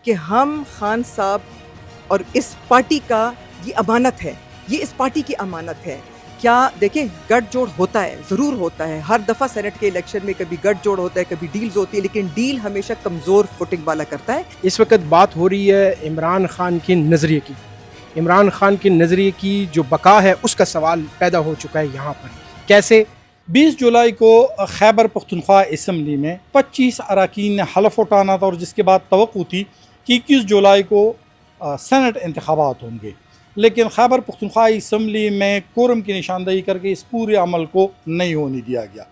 کہ ہم خان صاحب اور اس پارٹی کا یہ امانت ہے، یہ اس پارٹی کی امانت ہے. کیا دیکھیں گٹھ جوڑ ہوتا ہے، ضرور ہوتا ہے، ہر دفعہ سینٹ کے الیکشن میں کبھی گٹھ جوڑ ہوتا ہے، کبھی ڈیلز ہوتی ہے، لیکن ڈیل ہمیشہ کمزور فوٹنگ والا کرتا ہے. اس وقت بات ہو رہی ہے عمران خان کے نظریے کی. عمران خان کے نظریے کی جو بقا ہے اس کا سوال پیدا ہو چکا ہے یہاں پر. کیسے؟ 20 جولائی کو خیبر پختونخوا اسمبلی میں 25 اراکین نے حلف اٹھانا تھا، اور جس کے بعد توقع تھی کہ 21 جولائی کو سینٹ انتخابات ہوں گے، لیکن خیبر پختونخوا اسمبلی میں کورم کی نشاندہی کر کے اس پورے عمل کو نہیں ہونے دیا گیا.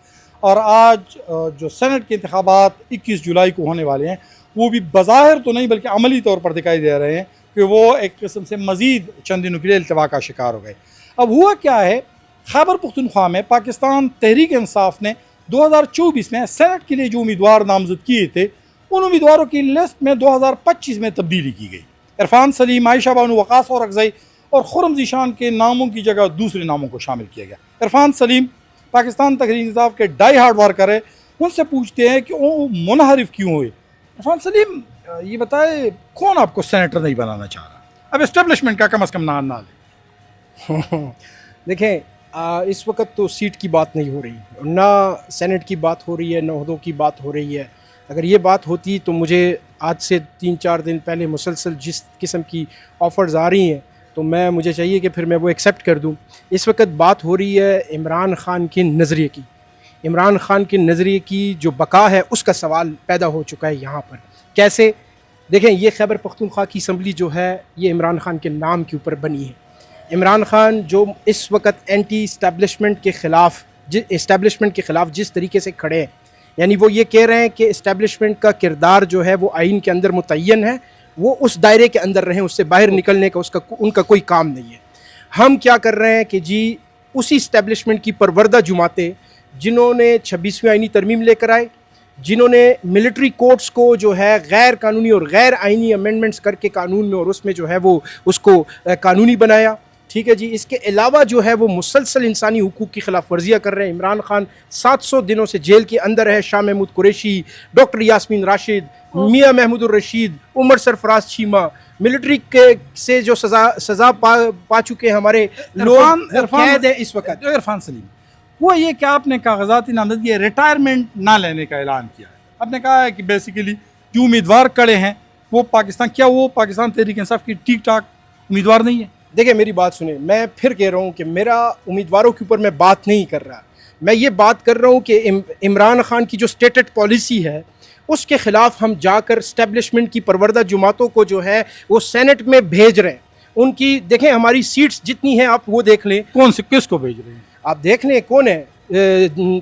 اور آج جو سینٹ کے انتخابات 21 جولائی کو ہونے والے ہیں، وہ بھی بظاہر تو نہیں بلکہ عملی طور پر دکھائی دے رہے ہیں کہ وہ ایک قسم سے مزید چند دنوں کے لیے التوا کا شکار ہو گئے. اب ہوا کیا ہے، خیبر پختونخوا میں پاکستان تحریک انصاف نے 2024 میں سینٹ کے لیے جو امیدوار نامزد کیے تھے، ان امیدواروں کی لسٹ میں 2025 میں تبدیلی کی گئی. عرفان سلیم، عائشہ بانو، وقاص اورکزئی اور خرم ذیشان کے ناموں کی جگہ دوسرے ناموں کو شامل کیا گیا. عرفان سلیم پاکستان تحریک انصاف کے ڈائی ہارڈ ورکر ہے، ان سے پوچھتے ہیں کہ وہ منحرف کیوں ہوئے. عرفان سلیم یہ بتائے کون آپ کو سینیٹر نہیں بنانا چاہ رہا؟ اب اسٹیبلشمنٹ کا کم از کم نام نہ لے. دیکھیں اس وقت تو سیٹ کی بات نہیں ہو رہی، نہ سینٹ کی بات ہو رہی ہے، نہ عہدوں کی بات ہو رہی ہے. اگر یہ بات ہوتی تو مجھے آج سے 3-4 دن پہلے مسلسل جس قسم کی آفرز آ رہی ہیں تو مجھے چاہیے کہ پھر میں وہ ایکسیپٹ کر دوں. اس وقت بات ہو رہی ہے عمران خان کے نظریے کی. عمران خان کے نظریے کی جو بقا ہے اس کا سوال پیدا ہو چکا ہے یہاں پر. کیسے؟ دیکھیں یہ خیبر پختونخوا کی اسمبلی جو ہے یہ عمران خان کے نام کے اوپر بنی ہے. عمران خان جو اس وقت اینٹی اسٹیبلشمنٹ کے خلاف جس طریقے سے کھڑے ہیں، یعنی وہ یہ کہہ رہے ہیں کہ اسٹیبلشمنٹ کا کردار جو ہے وہ آئین کے اندر متعین ہے، وہ اس دائرے کے اندر رہیں، اس سے باہر نکلنے کا ان کا کوئی کام نہیں ہے. ہم کیا کر رہے ہیں کہ جی اسی اسٹیبلشمنٹ کی پروردہ جماعتیں جنہوں نے 26ویں آئینی ترمیم لے کر آئے، جنہوں نے ملٹری کورٹس کو جو ہے غیر قانونی اور غیر آئینی امینڈمنٹس کر کے قانون میں اور اس میں جو ہے وہ اس کو قانونی بنایا. ٹھیک ہے جی، اس کے علاوہ جو ہے وہ مسلسل انسانی حقوق کی خلاف ورزیاں کر رہے ہیں. عمران خان 700 دنوں سے جیل کے اندر ہے. شاہ محمود قریشی، ڈاکٹر یاسمین راشد، میاں محمود الرشید، عمر سرفراز چیمہ، ملٹری سے جو سزا پا چکے ہمارے لوگ قید ہیں اس وقت. عرفان سلیم، وہ یہ کہ آپ نے کاغذاتی نامزدگی ریٹائرمنٹ نہ لینے کا اعلان کیا ہے. آپ نے کہا ہے کہ بیسیکلی جو امیدوار کڑے ہیں وہ پاکستان تحریک انصاف کی ٹھیک ٹھاک امیدوار نہیں ہے. دیکھیں میری بات سنیں، میں پھر کہہ رہا ہوں کہ میرا امیدواروں کے اوپر میں بات نہیں کر رہا. میں یہ بات کر رہا ہوں کہ عمران خان کی جو سٹیٹڈ پالیسی ہے اس کے خلاف ہم جا کر اسٹیبلشمنٹ کی پروردہ جماعتوں کو جو ہے وہ سینٹ میں بھیج رہے ہیں. ان کی دیکھیں ہماری سیٹس جتنی ہیں آپ وہ دیکھ لیں. کون سے کس کو بھیج رہے ہیں آپ دیکھ لیں کون ہے.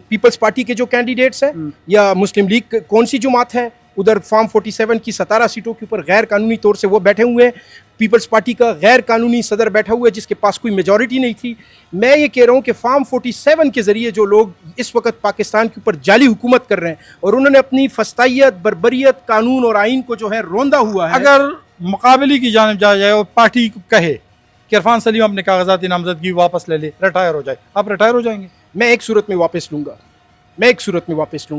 پیپلز پارٹی کے جو کینڈیڈیٹس ہیں یا مسلم لیگ کون سی جماعت ہے، ادھر فارم 47 کی 17 سیٹوں کے اوپر غیر قانونی طور سے وہ بیٹھے ہوئے ہیں. پیپلز پارٹی کا غیر قانونی صدر بیٹھا ہوا ہے جس کے پاس کوئی میجورٹی نہیں تھی. میں یہ کہہ رہا ہوں کہ فارم 47 کے ذریعے جو لوگ اس وقت پاکستان کے اوپر جعلی حکومت کر رہے ہیں اور انہوں نے اپنی فسطائیت، بربریت، قانون اور آئین کو جو ہے روندا ہوا ہے. اگر مقابلی کی جانب جا جائے اور پارٹی کو کہے کہ عرفان سلیم اپنے کاغذاتی نامزدگی واپس لے لے، ریٹائر ہو جائے، آپ ریٹائر ہو جائیں گے؟ میں ایک صورت میں واپس لوں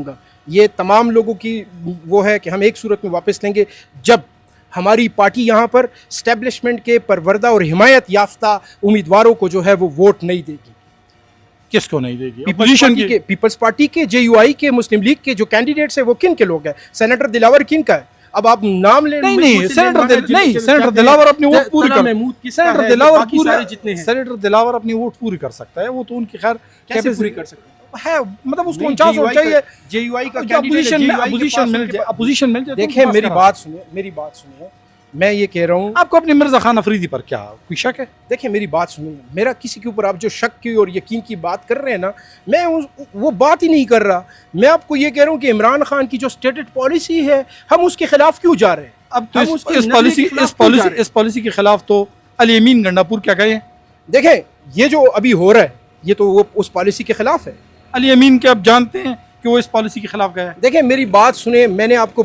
گا. یہ تمام لوگوں کی وہ ہے کہ ہم ایک صورت میں واپس لیں گے جب ہماری پارٹی یہاں پر اسٹیبلشمنٹ کے پروردہ اور حمایت یافتہ امیدواروں کو جو ہے وہ ووٹ نہیں دے گی. کس کو نہیں دے گی؟ پیپلز پارٹی کے، JUI کے، مسلم لیگ کے جو کینڈیڈیٹس ہیں وہ کن کے لوگ ہیں؟ سینیٹر دلاور کن کا ہے؟ اب آپ نام لیں. نہیں سینیٹر دلاور اپنی ووٹ پوری سینیٹر دلاور اپنی ووٹ پوری کر سکتا ہے. وہ تو ان کی خیر کیسے پوری کر سکتا ہے، مطلب اس کو 49 ووٹ چاہیے. JUI کا اپوزیشن مل جائے. دیکھیں میری بات سنیں. میں یہ کہہ رہا ہوں، آپ کو اپنے مرزا خان افریدی پر کیا کوئی شک ہے؟ دیکھیں میری بات سنیں، میرا کسی کے اوپر آپ جو شک کی اور یقین کی بات کر رہے ہیں نا، میں وہ بات ہی نہیں کر رہا. میں آپ کو یہ کہہ رہا ہوں کہ عمران خان کی جو اسٹیٹڈ پالیسی ہے ہم اس کے خلاف کیوں جا رہے ہیں؟ اب تو اس پالیسی کے خلاف تو علی امین گنڈاپور کیا کہے ہیں؟ دیکھیں یہ جو ابھی ہو رہا ہے یہ تو وہ اس پالیسی کے خلاف ہے. علی امین کے آپ جانتے ہیں کہ وہ اس پالیسی کے خلاف گئے ہیں. دیکھیں میری بات سنیں، میں نے آپ کو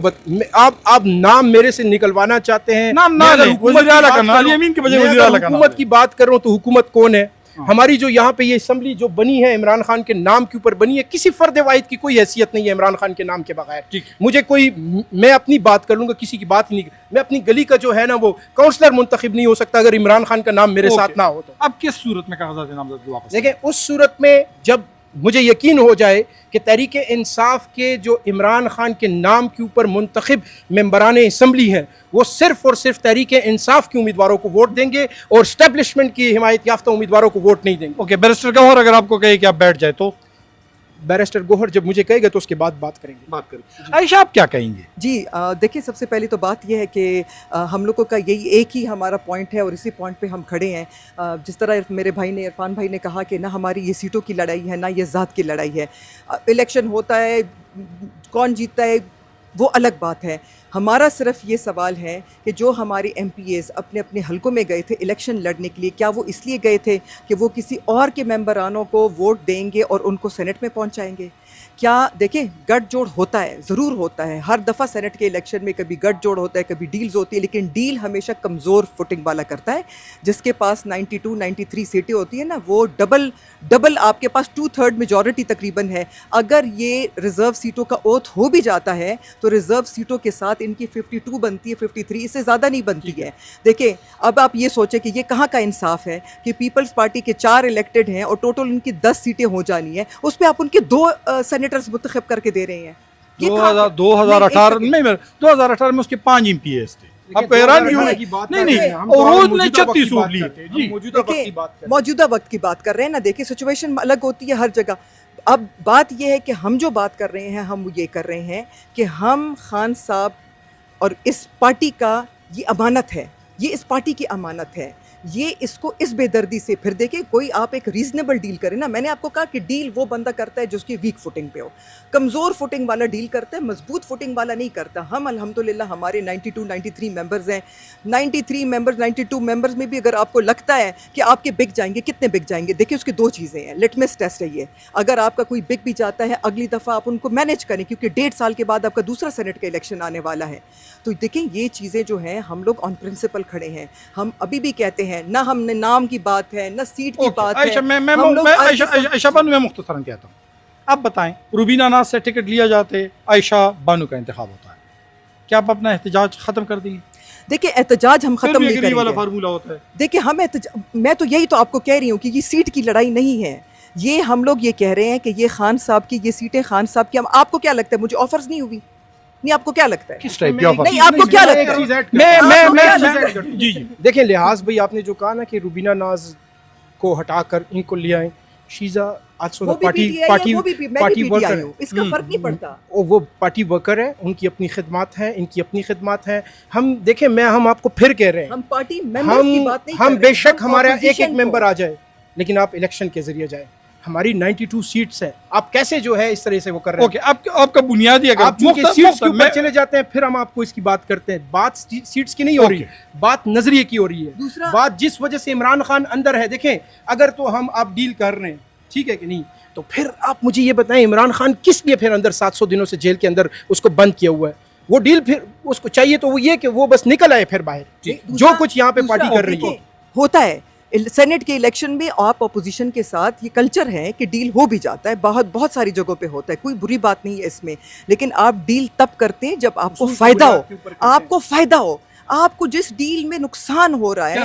آپ نام میرے سے نکلوانا چاہتے ہیں. نام نہ لیں، وزیر اعلیٰ کا نام. علی امین کے بجائے وزیر اعلیٰ کا نام. حکومت کی بات کر رہا ہوں تو حکومت کون ہے؟ ہماری جو یہاں پہ یہ اسمبلی جو بنی ہے عمران خان کے نام کے اوپر بنی ہے, کسی فرد واحد کی کوئی حیثیت نہیں ہے عمران خان کے نام کے بغیر. مجھے کوئی, میں اپنی بات کر لوں گا, کسی کی بات ہی نہیں, میں اپنی گلی کا جو ہے نا وہ کاؤنسلر منتخب نہیں ہو سکتا اگر عمران خان کا نام میرے ساتھ نہ ہو. تو اب کس صورت میں کاغذات نامزدگی واپس؟ دیکھیں اس صورت میں جب مجھے یقین ہو جائے کہ تحریک انصاف کے جو عمران خان کے نام کے اوپر منتخب ممبران اسمبلی ہیں وہ صرف اور صرف تحریک انصاف کے امیدواروں کو ووٹ دیں گے اور اسٹیبلشمنٹ کی حمایت یافتہ امیدواروں کو ووٹ نہیں دیں گے. اوکے, بیرسٹر گوہر اگر آپ کو کہے کہ آپ بیٹھ جائے تو بیرسٹر گوہر جب مجھے کہے گا تو اس کے بعد بات کریں گے. عائشہ آپ کیا کہیں گے؟ جی دیکھیں, سب سے پہلی تو بات یہ ہے کہ ہم لوگوں کا یہی ایک ہی ہمارا پوائنٹ ہے اور اسی پوائنٹ پہ ہم کھڑے ہیں. جس طرح میرے بھائی نے, عرفان بھائی نے کہا کہ نہ ہماری یہ سیٹوں کی لڑائی ہے نہ یہ ذات کی لڑائی ہے. الیکشن ہوتا ہے, کون جیتتا ہے وہ الگ بات ہے. ہمارا صرف یہ سوال ہے کہ جو ہمارے ایم پی ایز اپنے اپنے حلقوں میں گئے تھے الیکشن لڑنے کے لیے, کیا وہ اس لیے گئے تھے کہ وہ کسی اور کے ممبرانوں کو ووٹ دیں گے اور ان کو سینٹ میں پہنچائیں گے؟ کیا دیکھیں, گٹھ جوڑ ہوتا ہے, ضرور ہوتا ہے. ہر دفعہ سینٹ کے الیکشن میں کبھی گٹھ جوڑ ہوتا ہے, کبھی ڈیلز ہوتی ہے, لیکن ڈیل ہمیشہ کمزور فوٹنگ والا کرتا ہے. جس کے پاس 92 93 سیٹیں ہوتی ہیں نا, وہ ڈبل آپ کے پاس 2/3 میجورٹی تقریباً ہے. اگر یہ ریزرو سیٹوں کا اوتھ ہو بھی جاتا ہے تو ریزرو سیٹوں کے ساتھ ان کی 52 بنتی ہے, 53, اس سے زیادہ نہیں بنتی ہے. دیکھیں اب آپ یہ سوچیں کہ یہ کہاں کا انصاف ہے کہ پیپلز پارٹی کے 4 الیکٹڈ ہیں اور ٹوٹل ان کی 10 سیٹیں ہو جانی ہیں, اس پہ آپ ان کے 2 سینیٹرز منتخب کر کے دے رہے ہیں. 2018 میں اس کے 5 ایم پی ایس تھے. آپ کو حیران نہیں ہونا. نہیں, عروج نے 36 ووٹ لیے. موجودہ وقت کی بات کر رہے ہیں نا. دیکھیں سچویشن الگ ہوتی ہے ہر جگہ. اب بات یہ ہے کہ ہم جو بات کر رہے ہیں ہم یہ کر رہے ہیں کہ ہم خان صاحب اور اس پارٹی کا یہ امانت ہے, یہ اس پارٹی کی امانت ہے. یہ اس کو اس بے دردی سے پھر دیکھیں, کوئی آپ ایک ریزنیبل ڈیل کریں نا. میں نے آپ کو کہا کہ ڈیل وہ بندہ کرتا ہے جو اس کی ویک فوٹنگ پہ ہو. کمزور فوٹنگ والا ڈیل کرتا ہے, مضبوط فوٹنگ والا نہیں کرتا. ہم الحمدللہ ہمارے 92 93 ممبرز ہیں. 92 ممبرز میں بھی اگر آپ کو لگتا ہے کہ آپ کے بک جائیں گے, کتنے بک جائیں گے؟ دیکھیں اس کی 2 چیزیں ہیں. لٹمس ٹیسٹ ہے یہ. اگر آپ کا کوئی بک بھی جاتا ہے, اگلی دفعہ آپ ان کو مینیج کریں, کیونکہ 1.5 سال کے بعد آپ کا دوسرا سینٹ کا الیکشن آنے والا ہے. تو دیکھیں یہ چیزیں جو ہیں, ہم لوگ آن پرنسپل کھڑے ہیں. ہم ابھی بھی کہتے ہیں نہ ہم نے نام کی بات ہے نہ سیٹ کی بات ہے. عائشہ بانو میں مختصراً کہتا ہوں, آپ بتائیں روبینہ ناز سے ٹکٹ لیا جاتے, عائشہ بانو کا انتخاب ہوتا ہے, کیا آپ اپنا احتجاج ختم کر دیں؟ دیکھیں احتجاج ہم ختم نہیں کریں گے. فارمولہ ہوتا ہے. دیکھیں ہم میں تو یہی تو آپ کو کہہ رہی ہوں کہ یہ سیٹ کی لڑائی نہیں ہے. یہ ہم لوگ یہ کہہ رہے ہیں کہ یہ خان صاحب کی, یہ سیٹیں خان صاحب کی. آپ کو کیا لگتا ہے مجھے آفرز نہیں ہوئی؟ نہیں, آپ کو کیا لگتا ہے کس ٹائپ کی آفر؟ نہیں, آپ کو کیا لگتا ہے؟ جی دیکھیں لحاظ بھائی, آپ نے جو کہا نا کہ روبینہ ناز کو ہٹا کر ان کو لے آئیں, شیزا پارٹی ورکر ہے, اس کا فرق نہیں پڑتا. وہ پارٹی ورکر ہے, ان کی اپنی خدمات ہیں, ان کی اپنی خدمات ہیں. ہم دیکھیں, ہم آپ کو پھر کہہ رہے ہیں, ہم پارٹی ممبرز کی بات نہیں کر رہے. ہم بے شک ہمارا ایک ممبر آ جائے, لیکن آپ الیکشن کے ذریعے جائیں. ہماری 92 سیٹس ہیں, آپ کیسے جو ہے اس طرح سے وہ کر رہے ہیں؟ آپ کا بنیادی اگر آپ سیٹس کے اوپر چلے جاتے ہیں پھر ہم آپ کو اس کی بات کرتے ہیں. بات سیٹس کی نہیں ہو رہی, بات نظریے کی ہو رہی ہے. بات جس وجہ سے عمران خان اندر ہے, دیکھیں اگر تو ہم آپ ڈیل کر رہے ہیں, ٹھیک ہے کہ نہیں, تو پھر آپ مجھے یہ بتائیں عمران خان کس لیے پھر اندر 700 دنوں سے جیل کے اندر اس کو بند کیا ہوا ہے؟ وہ ڈیل پھر اس کو چاہیے تو وہ یہ کہ وہ بس نکل آئے پھر باہر. جو کچھ یہاں پہ پارٹی کر رہی ہے ہوتا ہے. سینٹ کے الیکشن میں آپ اپوزیشن کے ساتھ یہ کلچر ہے کہ ڈیل ہو بھی جاتا ہے, بہت ساری جگہوں پہ ہوتا ہے, کوئی بری بات نہیں ہے اس میں. لیکن آپ ڈیل تب کرتے ہیں جب آپ کو فائدہ ہو, آپ کو فائدہ ہو. آپ کو جس ڈیل میں نقصان ہو رہا ہے,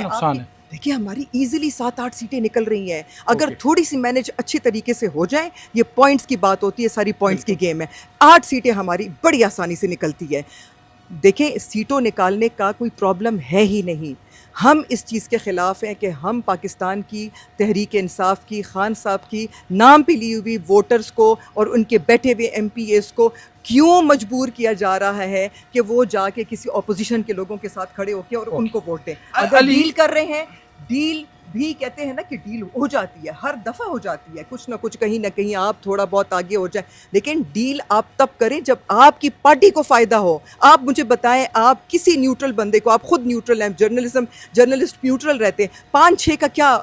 دیکھیے ہماری ایزیلی 7-8 سیٹیں نکل رہی ہیں. اگر تھوڑی سی مینج اچھی طریقے سے ہو جائیں, یہ پوائنٹس کی بات ہوتی ہے, ساری پوائنٹس کی گیم ہے. 8 سیٹیں ہماری بڑی آسانی سے نکلتی ہے. دیکھیں سیٹوں نکالنے کا کوئی پرابلم ہے ہی نہیں. ہم اس چیز کے خلاف ہیں کہ ہم پاکستان کی تحریک انصاف کی, خان صاحب کی نام پہ لی ہوئی ووٹرز کو اور ان کے بیٹھے ہوئے ایم پی ایز کو کیوں مجبور کیا جا رہا ہے کہ وہ جا کے کسی اپوزیشن کے لوگوں کے ساتھ کھڑے ہو کے اور ان کو ووٹ دیں. اگر ڈیل کر رہے ہیں, ڈیل بھی کہتے ہیں نا کہ ڈیل ہو جاتی ہے, ہر دفعہ ہو جاتی ہے, کچھ نہ کچھ کہیں نہ کہیں آپ تھوڑا بہت آگے ہو جائیں, لیکن ڈیل آپ تب کریں جب آپ کی پارٹی کو فائدہ ہو. آپ مجھے بتائیں, آپ کسی نیوٹرل بندے کو, آپ خود نیوٹرل ہیں, جرنلسٹ نیوٹرل رہتے ہیں, 5-6 کا کیا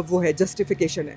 وہ ہے جسٹیفیکیشن ہے؟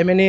MNA